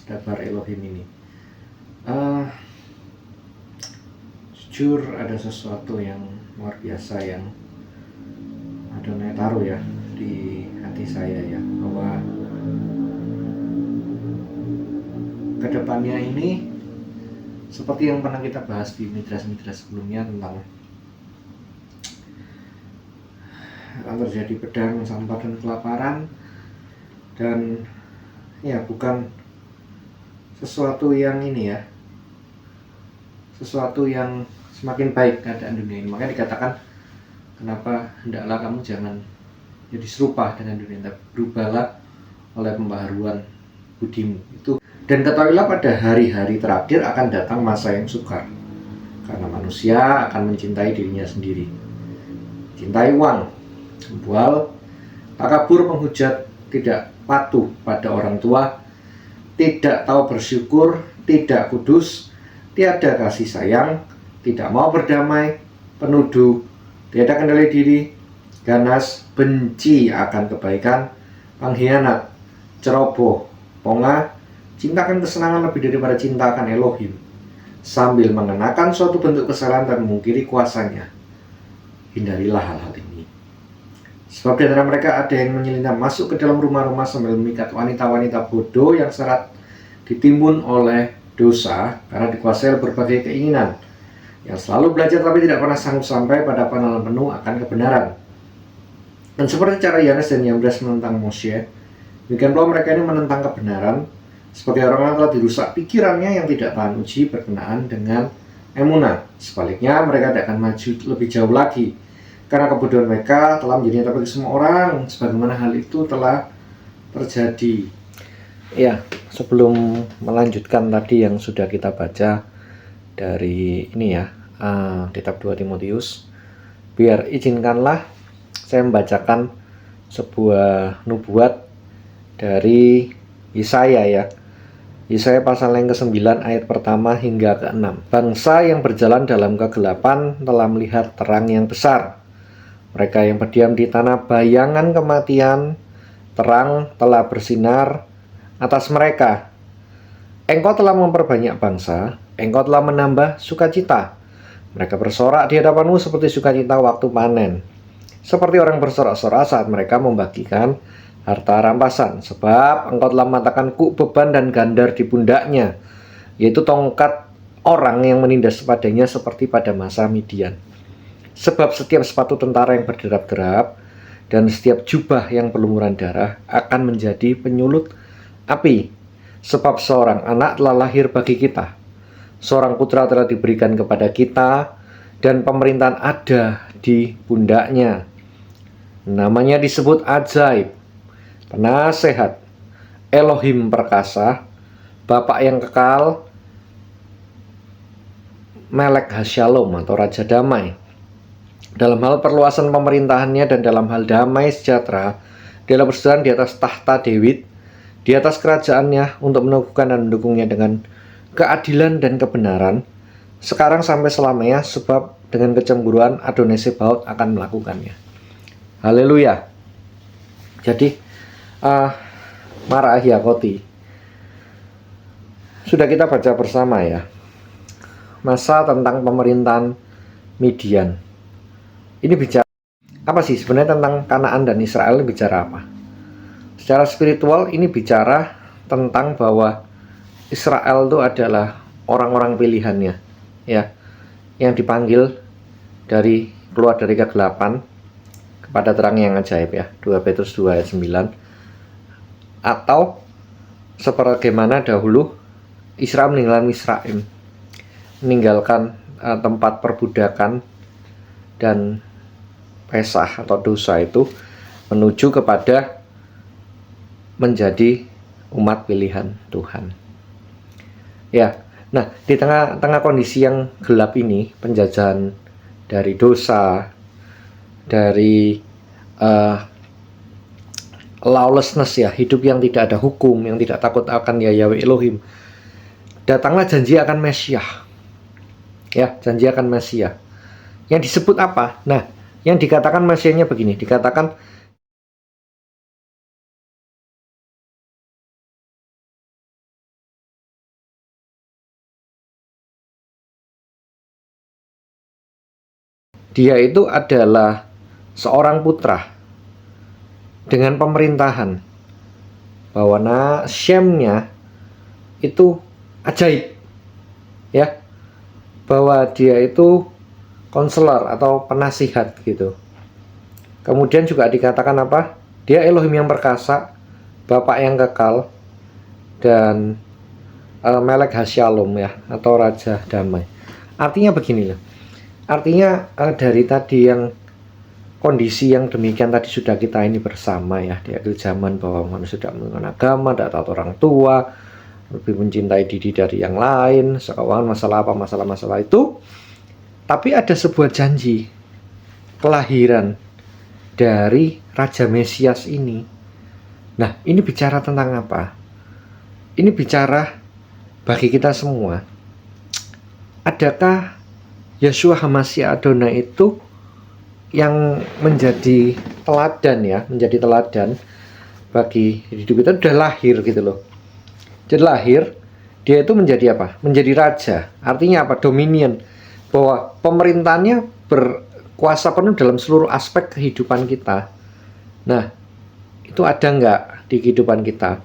Dabar Elohim ini. Jujur ada sesuatu yang luar biasa yang Adonai taruh ya di hati saya ya, bahwa kedepannya ini seperti yang pernah kita bahas di midras-midras sebelumnya tentang akan terjadi pedang, sampar, dan kelaparan, dan ya bukan sesuatu yang ini ya, sesuatu yang semakin baik keadaan dunia ini. Makanya dikatakan, kenapa hendaklah kamu jangan jadi serupa dengan dunia, tapi berubahlah oleh pembaharuan budimu itu. Dan ketahuilah pada hari-hari terakhir akan datang masa yang sukar, karena manusia akan mencintai dirinya sendiri, cintai uang, membual, takabur, menghujat, tidak patuh pada orang tua, tidak tahu bersyukur, tidak kudus, tiada kasih sayang, tidak mau berdamai, penuduh, tiada kendali diri, ganas, benci akan kebaikan, pengkhianat, ceroboh, pongah, cintakan kesenangan lebih daripada cintakan Elohim, sambil mengenakan suatu bentuk kesalahan dan memungkiri kuasanya. Hindarilah hal-hal ini. Sebab di antara mereka ada yang menyelinap masuk ke dalam rumah-rumah sambil memikat wanita-wanita bodoh yang syarat ditimbun oleh dosa karena dikuasai berbagai keinginan, yang selalu belajar tapi tidak pernah sanggup sampai pada pengenalan penuh akan kebenaran. Dan seperti cara Yanes dan Yambres menentang Moshe, demikian pula mereka ini menentang kebenaran, sebagai orang yang telah dirusak pikirannya yang tidak tahan uji berkenaan dengan emunah. Sebaliknya mereka tidak akan maju lebih jauh lagi, karena kebodohan mereka telah menjadi nyata bagi semua orang, sebagaimana hal itu telah terjadi. Ya, sebelum melanjutkan tadi yang sudah kita baca dari ini ya, kitab 2 Timotius, biar izinkanlah saya membacakan sebuah nubuat dari Yesaya ya. Yesaya pasal yang ke-9 ayat pertama hingga ke-6. Bangsa yang berjalan dalam kegelapan telah melihat terang yang besar. Mereka yang berdiam di tanah bayangan kematian, terang telah bersinar atas mereka. Engkau telah memperbanyak bangsa, engkau telah menambah sukacita. Mereka bersorak di hadapanmu seperti sukacita waktu panen, seperti orang bersorak-sorak saat mereka membagikan harta rampasan. Sebab engkau telah mematahkan kuk beban dan gandar di pundaknya, yaitu tongkat orang yang menindas padanya seperti pada masa Midian. Sebab setiap sepatu tentara yang berderap-derap dan setiap jubah yang berlumuran darah akan menjadi penyulut api. Sebab seorang anak telah lahir bagi kita, seorang putra telah diberikan kepada kita, dan pemerintahan ada di pundaknya. Namanya disebut Ajaib, Penasehat, Elohim perkasa, Bapa yang kekal, Melek Hashalom atau Raja Damai. Dalam hal perluasan pemerintahannya dan dalam hal damai sejahtera, dia bersejarah di atas tahta Daud, di atas kerajaannya, untuk meneguhkan dan mendukungnya dengan keadilan dan kebenaran, sekarang sampai selamanya, sebab dengan kecemburuan Adonai Sebaot akan melakukannya. Haleluya. Jadi Mara Ahiakoti sudah kita baca bersama ya, masa tentang pemerintahan Midian. Ini bicara apa sih sebenarnya tentang Kanaan dan Israel? Bicara apa? Secara spiritual ini bicara tentang bahwa Israel itu adalah orang-orang pilihannya ya, yang dipanggil dari keluar dari kegelapan kepada terang yang ajaib ya, 2 Petrus 2 ayat 9. Atau sebagaimana dahulu Israel meninggalkan Misraim, meninggalkan tempat perbudakan dan pesah atau dosa itu, menuju kepada menjadi umat pilihan Tuhan. Ya, nah di tengah kondisi yang gelap ini, penjajahan dari dosa, dari lawlessness ya, hidup yang tidak ada hukum, yang tidak takut akan Yahweh Elohim, datanglah janji akan Mesias. Ya, janji akan Mesias. Yang disebut apa? Nah, yang dikatakan Mesiasnya begini, dikatakan dia itu adalah seorang putra dengan pemerintahan, bahwa Syemnya itu ajaib, ya, bahwa dia itu konselor atau penasihat gitu. Kemudian juga dikatakan apa? Dia Elohim yang perkasa, Bapak yang kekal, dan Melek Hasyalom, ya, atau Raja Damai. Artinya begini loh. Artinya dari tadi yang kondisi yang demikian tadi sudah kita ini bersama, ya, di akhir zaman, bahwa manusia tidak menggunakan agama, tidak taat orang tua, lebih mencintai diri dari yang lain, sekeuangan masalah apa, masalah-masalah itu. Tapi ada sebuah janji kelahiran dari Raja Mesias ini. Nah, ini bicara tentang apa? Ini bicara bagi kita semua. Adakah Yeshua HaMashiach Adonai itu yang menjadi teladan, ya, menjadi teladan bagi hidup kita? Sudah lahir gitu loh. Jadi lahir, dia itu menjadi apa? Menjadi raja. Artinya apa? Dominion. Bahwa pemerintahannya berkuasa penuh dalam seluruh aspek kehidupan kita. Nah, itu ada nggak di kehidupan kita?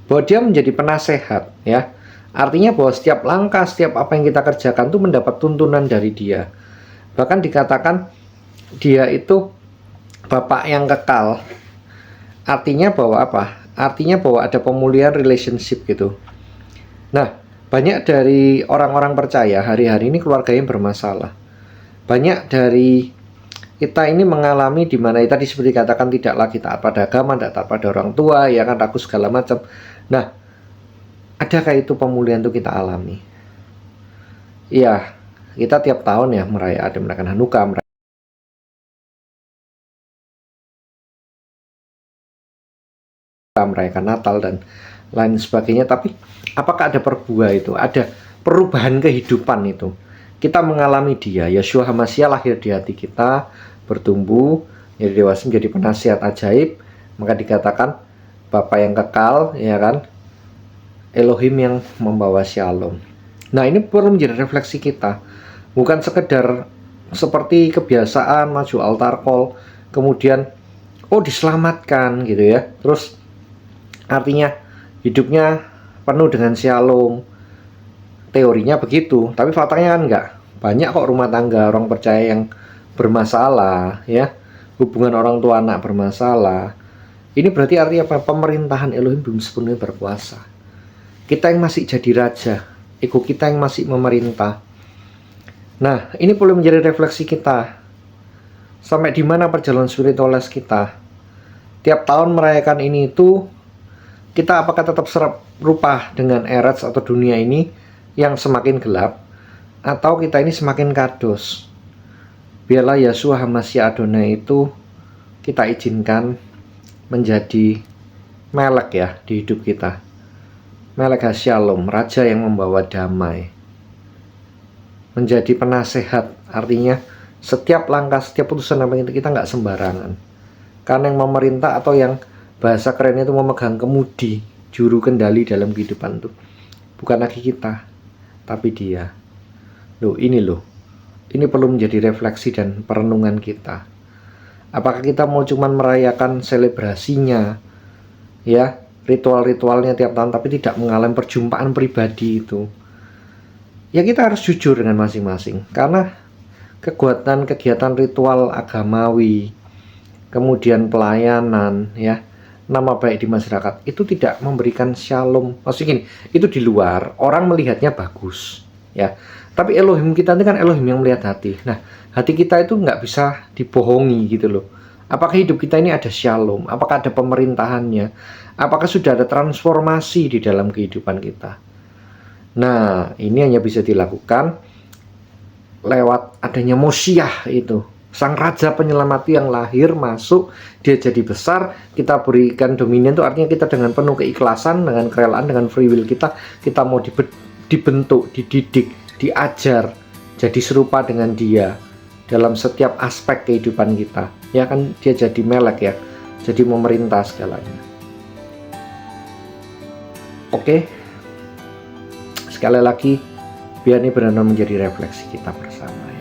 Bahwa dia menjadi penasehat, ya. Artinya bahwa setiap langkah, setiap apa yang kita kerjakan itu mendapat tuntunan dari dia. Bahkan dikatakan dia itu Bapak yang kekal. Artinya bahwa apa? Artinya bahwa ada pemulihan relationship gitu. Nah, banyak dari orang-orang percaya hari-hari ini keluarganya bermasalah. Banyak dari kita ini mengalami di mana tadi seperti katakan tidak lagi taat pada agama, tidak taat pada orang tua, ya kan, ragu segala macam. Nah, adakah itu pemulihan itu kita alami? Iya, kita tiap tahun ya merayakan Hanukkah, merayakan Natal dan lain sebagainya. Tapi apakah ada perubahan itu? Ada perubahan kehidupan itu? Kita mengalami dia, Yeshua HaMashiach lahir di hati kita, bertumbuh, jadi dewasa, menjadi penasihat ajaib. Maka dikatakan Bapa yang kekal, ya kan, Elohim yang membawa shalom. Nah, ini perlu menjadi refleksi kita. Bukan sekedar seperti kebiasaan maju altar call, kemudian diselamatkan gitu ya. Terus artinya hidupnya penuh dengan shalom. Teorinya begitu, tapi faktanya kan enggak. Banyak kok rumah tangga orang percaya yang bermasalah, ya. Hubungan orang tua anak bermasalah. Ini berarti artinya apa? Pemerintahan Elohim belum sepenuhnya berkuasa. Kita yang masih jadi raja, ego kita yang masih memerintah. Nah, ini perlu menjadi refleksi kita. Sampai di mana perjalanan spiritualis kita? Tiap tahun merayakan ini itu, kita apakah tetap serupa dengan Eretz atau dunia ini yang semakin gelap, atau kita ini semakin kados? Biarlah Yeshua HaMashiach Adonai itu kita izinkan menjadi melek, ya, di hidup kita. Melek Hasyalom, raja yang membawa damai. Menjadi penasehat, artinya setiap langkah, setiap putusan apa kita nggak sembarangan. Karena yang memerintah atau yang bahasa kerennya itu memegang kemudi, juru kendali dalam kehidupan itu bukan lagi kita, tapi dia. Ini perlu menjadi refleksi dan perenungan kita. Apakah kita mau cuman merayakan selebrasinya, ya, ritual-ritualnya tiap tahun, tapi tidak mengalami perjumpaan pribadi itu? Ya, kita harus jujur dengan masing-masing. Karena kekuatan kegiatan ritual agamawi, kemudian pelayanan, ya, nama baik di masyarakat, itu tidak memberikan shalom. Maksudnya gini, itu di luar, orang melihatnya bagus, ya. Tapi Elohim kita ini kan Elohim yang melihat hati. Nah, hati kita itu nggak bisa dibohongi gitu loh. Apakah hidup kita ini ada shalom? Apakah ada pemerintahannya? Apakah sudah ada transformasi di dalam kehidupan kita? Nah, ini hanya bisa dilakukan lewat adanya Moshiach itu. Sang Raja Penyelamat yang lahir, masuk, dia jadi besar, kita berikan dominion itu artinya kita dengan penuh keikhlasan, dengan kerelaan, dengan free will kita mau dibentuk, dididik, diajar, jadi serupa dengan dia dalam setiap aspek kehidupan kita. Ya kan, dia jadi melek, ya, jadi memerintah segalanya. Oke, sekali lagi, biar ini benar-benar menjadi refleksi kita bersama.